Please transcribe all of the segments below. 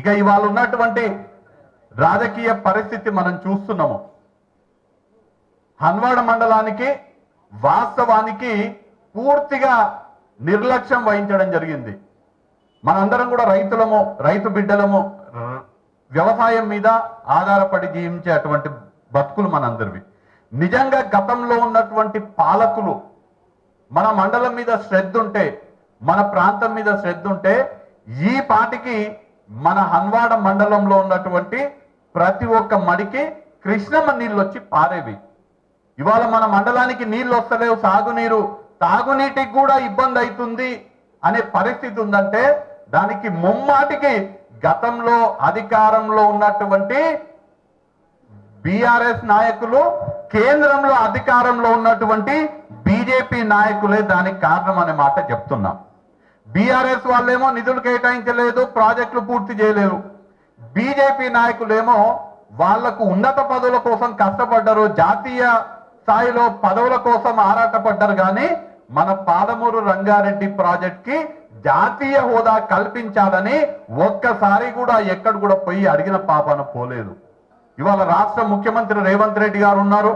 ఇక ఇవాళ ఉన్నటువంటి రాజకీయ పరిస్థితి మనం చూస్తున్నాము. హన్వాడ మండలానికి వాస్తవానికి పూర్తిగా నిర్లక్ష్యం వహించడం జరిగింది. మనందరం కూడా రైతులము, రైతు బిడ్డలము, వ్యవసాయం మీద ఆధారపడి జీవించే అటువంటి బతుకులు మనందరివి. నిజంగా గతంలో ఉన్నటువంటి పాలకులు మన మండలం మీద శ్రద్ధ ఉంటే, మన ప్రాంతం మీద శ్రద్ధ ఉంటే ఈ పాటికి మన హన్వాడ మండలంలో ఉన్నటువంటి ప్రతి ఒక్క మడికి కృష్ణమ్మ నీళ్ళు వచ్చి పారేవి. ఇవాళ మన మండలానికి నీళ్ళు వస్తలేవు, సాగునీరు, తాగునీటికి కూడా ఇబ్బంది అవుతుంది అనే పరిస్థితి ఉందంటే దానికి ముమ్మాటికి గతంలో అధికారంలో ఉన్నటువంటి బీఆర్ఎస్ నాయకులు, కేంద్రంలో అధికారంలో ఉన్నటువంటి బీజేపీ నాయకులే దానికి కారణం అనే మాట చెప్తున్నాం. బీఆర్ఎస్ వాళ్ళేమో నిధులు కేటాయించలేదు, ప్రాజెక్టులు పూర్తి చేయలేదు. బీజేపీ నాయకులేమో వాళ్లకు ఉన్నత పదవుల కోసం కష్టపడ్డారు, జాతీయ స్థాయిలో పదవుల కోసం ఆరాటపడ్డారు. కానీ మన పాలమూరు రంగారెడ్డి ప్రాజెక్ట్ కి జాతీయ హోదా కల్పించాలని ఒక్కసారి కూడా ఎక్కడ కూడా పోయి అడిగిన పాపాన పోలేదు. ఇవాళ రాష్ట్ర ముఖ్యమంత్రి రేవంత్ రెడ్డి గారు ఉన్నారు,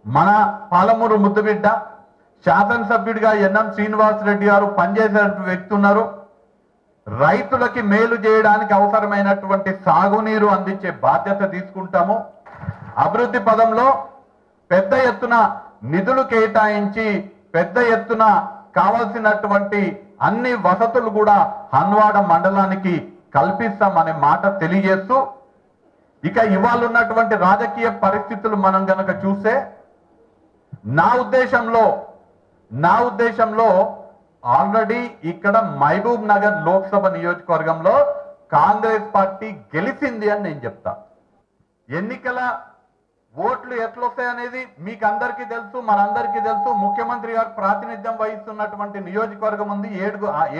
మన పాలమూరు ముద్దుబిడ్డ శాసనసభ్యుడిగా ఎన్ఎం శ్రీనివాస్ రెడ్డి గారు పనిచేసే వ్యక్తి ఉన్నారు. రైతులకి మేలు చేయడానికి అవసరమైనటువంటి సాగునీరు అందించే బాధ్యత తీసుకుంటాము. అభివృద్ధి పదంలో పెద్ద ఎత్తున నిధులు కేటాయించి పెద్ద ఎత్తున కావాల్సినటువంటి అన్ని వసతులు కూడా హన్వాడ మండలానికి కల్పిస్తామనే మాట తెలియజేస్తూ, ఇక ఇవాళ ఉన్నటువంటి రాజకీయ పరిస్థితులు మనం గనక చూస్తే నా ఉద్దేశంలో ఆల్రెడీ ఇక్కడ మహబూబ్ నగర్ లోక్సభ నియోజకవర్గంలో కాంగ్రెస్ పార్టీ గెలిచింది అని నేను చెప్తా. ఎన్నికల ఓట్లు ఎట్లొస్తాయనేది మీకు అందరికీ తెలుసు, మనందరికీ తెలుసు. ముఖ్యమంత్రి గారు ప్రాతినిధ్యం వహిస్తున్నటువంటి నియోజకవర్గం ఉంది.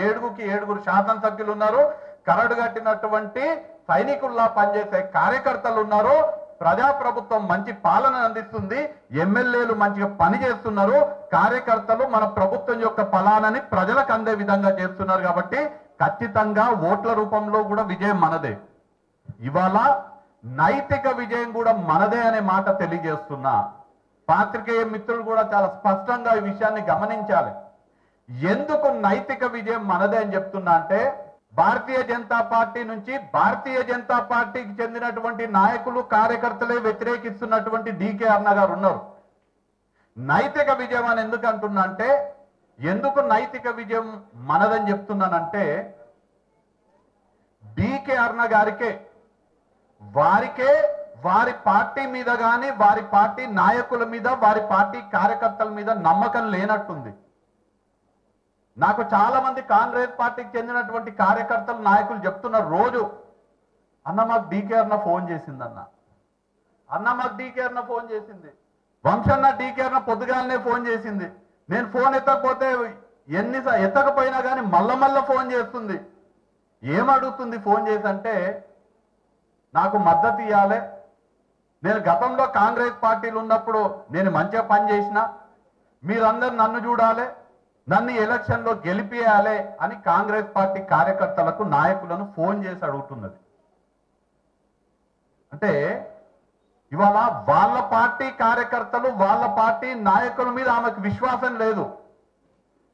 ఏడుగుకి 7 శాసనసభ్యులు ఉన్నారు. కరడు కట్టినటువంటి సైనికుల్లా పనిచేసే కార్యకర్తలు ఉన్నారు. ప్రజాప్రభుత్వం మంచి పాలన అందిస్తుంది, ఎమ్మెల్యేలు మంచిగా పని చేస్తున్నారు, కార్యకర్తలు మన ప్రభుత్వం యొక్క ఫలానని ప్రజలకు అందే విధంగా చేస్తున్నారు. కాబట్టి ఖచ్చితంగా ఓట్ల రూపంలో కూడా విజయం మనదే. ఇవాళ నైతిక విజయం కూడా మనదే అనే మాట తెలియజేస్తున్నా. పాత్రికేయ మిత్రులు కూడా చాలా స్పష్టంగా ఈ విషయాన్ని గమనించాలి. ఎందుకు నైతిక విజయం మనదే అని చెప్తున్నా అంటే, భారతీయ జనతా పార్టీ నుంచి భారతీయ జనతా పార్టీకి చెందినటువంటి నాయకులు, కార్యకర్తలే వ్యతిరేకిస్తున్నటువంటి డీకే అరుణ గారు ఉన్నారు. నైతిక విజయం అని ఎందుకు అంటున్నా అంటే, ఎందుకు నైతిక విజయం మనదని చెప్తున్నానంటే, డీకే అరుణ గారికే వారి పార్టీ మీద కానీ వారి పార్టీ నాయకుల మీద, వారి పార్టీ కార్యకర్తల మీద నమ్మకం లేనట్టుంది. నాకు చాలా మంది కాంగ్రెస్ పార్టీకి చెందినటువంటి కార్యకర్తలు, నాయకులు చెప్తున్నారు రోజు, అన్న మాకు డీకే అరుణ ఫోన్ చేసిందన్న, అన్న మాకు డీకే అరుణ ఫోన్ చేసింది, వంశన్న డీకే అరుణ పొద్దుగాలనే ఫోన్ చేసింది, నేను ఫోన్ ఎత్తకపోతే ఎత్తకపోయినా కానీ మళ్ళా ఫోన్ చేస్తుంది. ఏమడుగుతుంది ఫోన్ చేసి అంటే, నాకు మద్దతు ఇవ్వాలి, నేను గతంలో కాంగ్రెస్ పార్టీలు ఉన్నప్పుడు నేను మంచిగా పనిచేసిన, మీరందరూ నన్ను చూడాలి, నన్ను ఎలక్షన్లో గెలిపియాలి అని కాంగ్రెస్ పార్టీ కార్యకర్తలకు, నాయకులను ఫోన్ చేసి అడుగుతున్నది. అంటే ఇవాళ వాళ్ళ పార్టీ కార్యకర్తలు, వాళ్ళ పార్టీ నాయకుల మీద ఆమెకు విశ్వాసం లేదు.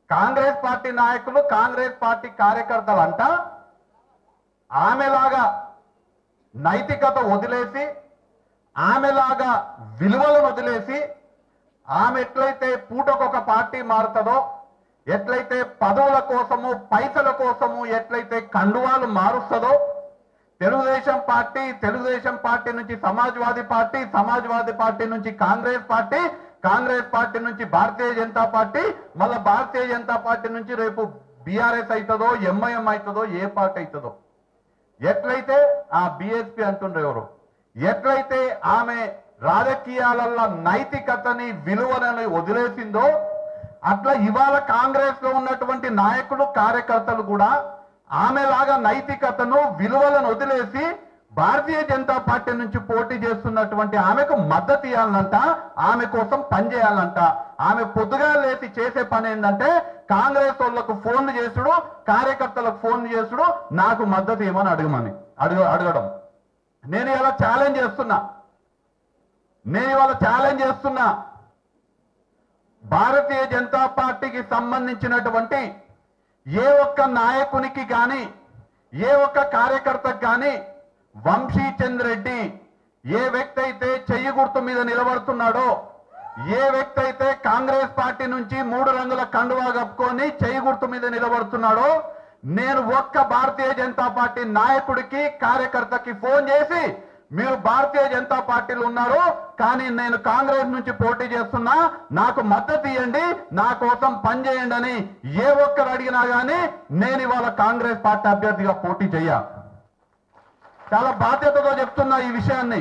కాంగ్రెస్ పార్టీ నాయకులు, కాంగ్రెస్ పార్టీ కార్యకర్తలు అంట ఆమెలాగా నైతికత వదిలేసి, ఆమెలాగా విలువలను వదిలేసి, ఆమె ఎట్లయితే పూటకొక పార్టీ మారుతుందో, ఎట్లయితే పదవుల కోసము, పైసల కోసము ఎట్లయితే కండువాలు మారుస్తుందో, తెలుగుదేశం పార్టీ నుంచి సమాజ్వాదీ పార్టీ, సమాజ్వాదీ పార్టీ నుంచి కాంగ్రెస్ పార్టీ, కాంగ్రెస్ పార్టీ నుంచి భారతీయ జనతా పార్టీ, మళ్ళా భారతీయ జనతా పార్టీ నుంచి రేపు బీఆర్ఎస్ అవుతుందో, ఎంఐఎం అవుతుందో, ఏ పార్టీ అవుతుందో, ఎట్లయితే ఆ బీఎస్పీ అంటుండ్రు ఎవరు, ఎట్లయితే ఆమె రాజకీయాలలో నైతికతని, విలువలని వదిలేసిందో, అట్లా ఇవాళ కాంగ్రెస్ లో ఉన్నటువంటి నాయకులు, కార్యకర్తలు కూడా ఆమెలాగా నైతికతను, విలువలను వదిలేసి భారతీయ జనతా పార్టీ నుంచి పోటీ చేస్తున్నటువంటి ఆమెకు మద్దతు ఇవ్వాలంట, ఆమె కోసం పనిచేయాలంట. ఆమె పొద్దుగా లేచి చేసే పని ఏంటంటే కాంగ్రెస్ వాళ్ళకు ఫోన్లు చేసుడు, కార్యకర్తలకు ఫోన్లు చేసుడు, నాకు మద్దతు ఇవ్వమని అడగడం. నేను ఇలా ఛాలెంజ్ చేస్తున్నా. భారతీయ జనతా పార్టీకి సంబంధించినటువంటి ఏ ఒక్క నాయకునికి కానీ, ఏ ఒక్క కార్యకర్తకు కానీ వంశీచంద్ర రెడ్డి ఏ వ్యక్తి అయితే చెయ్యి గుర్తు మీద నిలబడుతున్నాడో, ఏ వ్యక్తి అయితే కాంగ్రెస్ పార్టీ నుంచి 3 రంగుల కండువా కప్పుకొని చెయ్యి గుర్తు మీద నిలబడుతున్నాడో, నేను ఒక్క భారతీయ జనతా పార్టీ నాయకుడికి కార్యకర్తకి ఫోన్ చేసి మీరు భారతీయ జనతా పార్టీలో ఉన్నారు కానీ నేను కాంగ్రెస్ నుంచి పోటీ చేస్తున్నా, నాకు మద్దతు ఇవ్వండి, నా కోసం పనిచేయండి అని ఏ ఒక్కరు అడిగినా కానీ నేను ఇవాళ కాంగ్రెస్ పార్టీ అభ్యర్థిగా పోటీ చేయ. చాలా బాధ్యతతో చెప్తున్నా ఈ విషయాన్ని.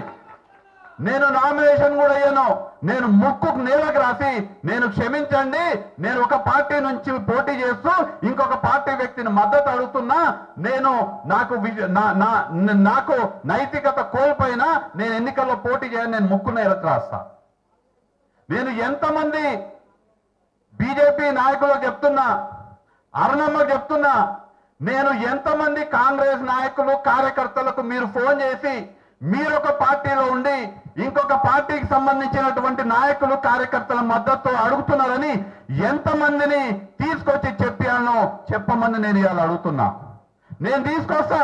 నేను నామినేషన్ కూడా అయ్యాను. నేను ముక్కుకు నేలకు రాసి నేను క్షమించండి, నేను ఒక పార్టీ నుంచి పోటీ చేస్తూ ఇంకొక పార్టీ వ్యక్తిని మద్దతు అడుగుతున్నా, నాకు నైతికత కోల్పోయినా నేను ఎన్నికల్లో పోటీ చేయని నేను ముక్కు నేలకు రాస్తా. నేను ఎంతమంది బీజేపీ నాయకులకు చెప్తున్నా, అరుణమ్మకు చెప్తున్నా, నేను ఎంతమంది కాంగ్రెస్ నాయకులు కార్యకర్తలకు మీరు ఫోన్ చేసి మీరు ఒక పార్టీలో ఉండి ఇంకొక పార్టీకి సంబంధించినటువంటి నాయకులు కార్యకర్తల మద్దతు అడుగుతున్నారని ఎంతమందిని తీసుకొచ్చి చెప్పమని నేను ఇవాళ అడుగుతున్నా. నేను తీసుకొస్తా.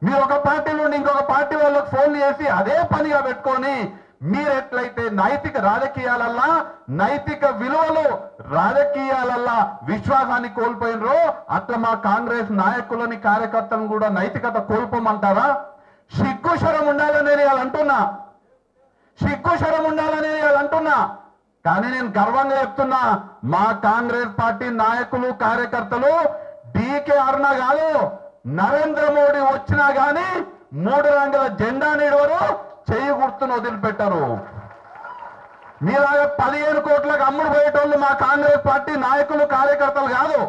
మీరు ఒక పార్టీ నుండి ఇంకొక పార్టీ వాళ్ళకి ఫోన్ చేసి అదే పనిగా పెట్టుకొని మీరు ఎట్లయితే రాజకీయాలల్లా నైతిక విలువలు రాజకీయాలల్లా విశ్వాసాన్ని కోల్పోయినరో అట్లా మా కాంగ్రెస్ నాయకులని కార్యకర్తలను కూడా నైతికత కోల్పోమంటారా? సిగ్గుశరం ఉండాలని నేను అంటున్నా. కానీ నేను గర్వంగా చెప్తున్నా, మా కాంగ్రెస్ పార్టీ నాయకులు కార్యకర్తలు డీకే అరుణ కాదు, నరేంద్ర మోడీ వచ్చినా గాని 3 రంగుల జెండా నిడవరు, చెయ్యి గుర్తును వదిలిపెట్టరు. మీలాగా 15 కోట్లకు అమ్ముడు పోయేటోళ్ళు మా కాంగ్రెస్ పార్టీ నాయకులు కార్యకర్తలు కాదు.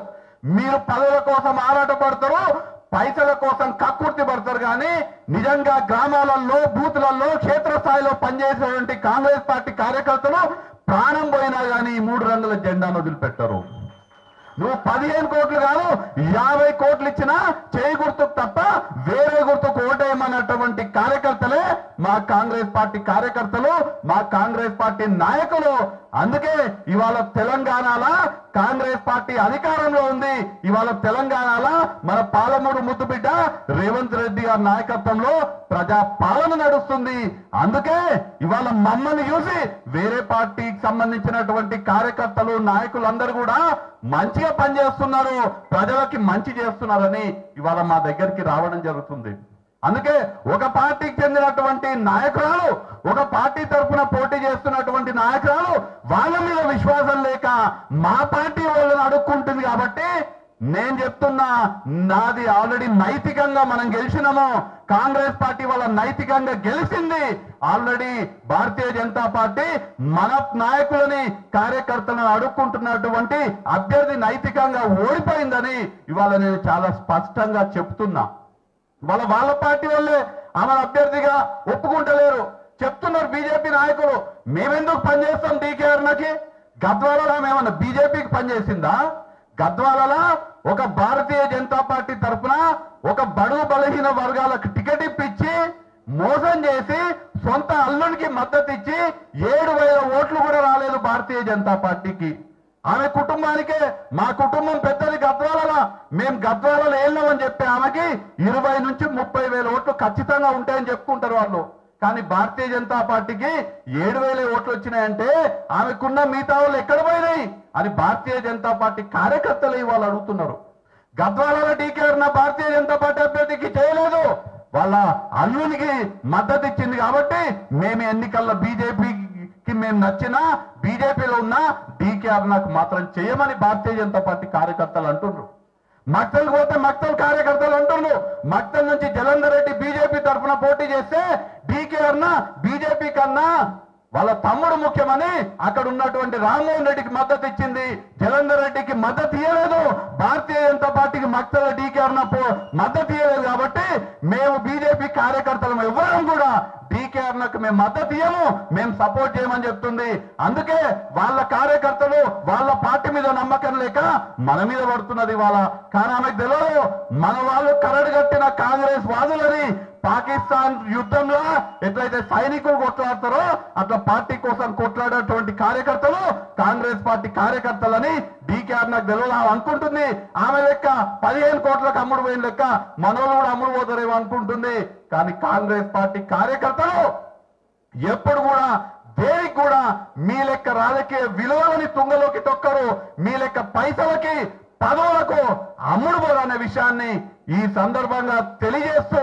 మీరు పదవుల కోసం ఆరాటపడతారు, పైసల కోసం కక్కుర్తి పడతారు. కానీ నిజంగా గ్రామాలలో, బూతులలో, క్షేత్రస్థాయిలో పనిచేసేటువంటి కాంగ్రెస్ పార్టీ కార్యకర్తలు ప్రాణం పోయినా కానీ 3 రంగుల జెండాను వదిలిపెట్టరు. నువ్వు 15 కోట్లు కాదు 50 కోట్లు ఇచ్చినా చేయి గుర్తుకు తప్ప వేరే గుర్తుకు ఓటేయమన్నటువంటి కార్యకర్తలే మా కాంగ్రెస్ పార్టీ కార్యకర్తలు, మా కాంగ్రెస్ పార్టీ నాయకులు. అందుకే ఇవాళ తెలంగాణలో కాంగ్రెస్ పార్టీ అధికారంలో ఉంది. ఇవాళ తెలంగాణలో మన పాలమూరు ముద్దుబిడ్డ రేవంత్ రెడ్డి గారి నాయకత్వంలో ప్రజా పాలన నడుస్తుంది. అందుకే ఇవాళ మమ్మల్ని చూసి వేరే పార్టీకి సంబంధించినటువంటి కార్యకర్తలు, నాయకులందరూ కూడా మంచిగా పనిచేస్తున్నారు, ప్రజలకి మంచి చేస్తున్నారని ఇవాళ మా దగ్గరికి రావడం జరుగుతుంది. అందుకే ఒక పార్టీకి చెందినటువంటి నాయకురాలు, ఒక పార్టీ తరఫున పోటీ చేస్తున్నటువంటి నాయకురాలు వాళ్ళ మీద విశ్వాసం లేక మా పార్టీ వాళ్ళని అడుక్కుంటుంది. కాబట్టి నేను చెప్తున్నా, నాది ఆల్రెడీ నైతికంగా మనం గెలిచినాము. కాంగ్రెస్ పార్టీ వాళ్ళ నైతికంగా గెలిచింది. ఆల్రెడీ భారతీయ జనతా పార్టీ మన నాయకులని, కార్యకర్తలను అడుక్కుంటున్నటువంటి అభ్యర్థి నైతికంగా ఓడిపోయిందని ఇవాళ నేను చాలా స్పష్టంగా చెప్తున్నా. వాళ్ళ పార్టీ వాళ్ళే ఆమె అభ్యర్థిగా ఒప్పుకుంటలేరు. చెప్తున్నారు బీజేపీ నాయకులు, మేమెందుకు పనిచేస్తాం డీకే అరుణకి? గద్వాలలో మేమన్నా బీజేపీకి పనిచేసిందా? గద్వాలలో ఒక భారతీయ జనతా పార్టీ తరఫున ఒక బడుగు బలహీన వర్గాలకు టికెట్ ఇప్పించి మోసం చేసి సొంత అల్లునికి మద్దతు ఇచ్చి 7,000 ఓట్లు కూడా రాలేదు భారతీయ జనతా పార్టీకి. ఆమె కుటుంబానికే, మా కుటుంబం పెద్దది గద్వాలలో, మేము గద్వాలలో వెళ్ళామని చెప్పి ఆమెకి 20 నుంచి 30,000 ఓట్లు ఖచ్చితంగా ఉంటాయని చెప్పుకుంటారు వాళ్ళు. కానీ భారతీయ జనతా పార్టీకి 7,000 ఓట్లు వచ్చినాయంటే ఆమెకున్న మిగతా వాళ్ళు ఎక్కడ పోయినాయి అని భారతీయ జనతా పార్టీ కార్యకర్తలు ఇవాళ అడుగుతున్నారు. గద్వాలలో డీకే అరుణ భారతీయ జనతా పార్టీ అభ్యర్థికి చేయలేదు, వాళ్ళ అల్లునికి మద్దతు ఇచ్చింది. కాబట్టి మేము ఎన్నికల్లో బీజేపీకి మేము నచ్చినా, బీజేపీలో ఉన్నా డీకే అరుణకు మాత్రం చేయమని భారతీయ జనతా పార్టీ కార్యకర్తలు అంటున్నారు. మక్తల్ పోతే మక్తల్ కార్యకర్తలు అంటున్నారు. మక్తల్ నుంచి జలంధర్ రెడ్డి బీజేపీ తరఫున పోటీ చేస్తే డీకే అరుణ బీజేపీ కన్నా వాళ్ళ తమ్ముడు ముఖ్యమని అక్కడ ఉన్నటువంటి రామ్మోహన్ రెడ్డికి మద్దతు ఇచ్చింది, జలంధర్ రెడ్డికి మద్దతు ఇవ్వలేదు, భారతీయ జనతా పార్టీకి మక్తల డీకేఆర్ మద్దతు ఇవ్వలేదు. కాబట్టి మేము బీజేపీ కార్యకర్తలం ఎవ్వరం కూడా డీకేఆర్ నాకు మేము మద్దతు ఇవ్వము, మేము సపోర్ట్ చేయమని చెప్తుంది. అందుకే వాళ్ళ కార్యకర్తలు వాళ్ళ పార్టీ మీద నమ్మకం లేక మన మీద పడుతున్నది వాళ్ళ. కానీ ఆమెకు తెలియదు, మన వాళ్ళు కరడుగట్టిన కాంగ్రెస్ వాదులని పాకిస్తాన్ యుద్ధంలో ఎట్లయితే సైనికులు కొట్లాడతారో అట్లా పార్టీ కోసం కొట్లాడేటువంటి కార్యకర్తలు కాంగ్రెస్ పార్టీ కార్యకర్తలని డీకేఆర్ నాకు తెలియదు అనుకుంటుంది. ఆమె లెక్క 15 కోట్లకు అమ్ముడు పోయిన లెక్క మనోళ్ళు కూడా అమ్ముడు పోతారేమో అనుకుంటుంది. కానీ కాంగ్రెస్ పార్టీ కార్యకర్తలు ఎప్పుడు కూడా దేనికి కూడా మీ లెక్క రాజకీయ విలువలని తుంగలోకి తొక్కరు, మీ లెక్క పైసలకి పదవులకు అమ్ముడు పోరు అనే విషయాన్ని ఈ సందర్భంగా తెలియజేస్తూ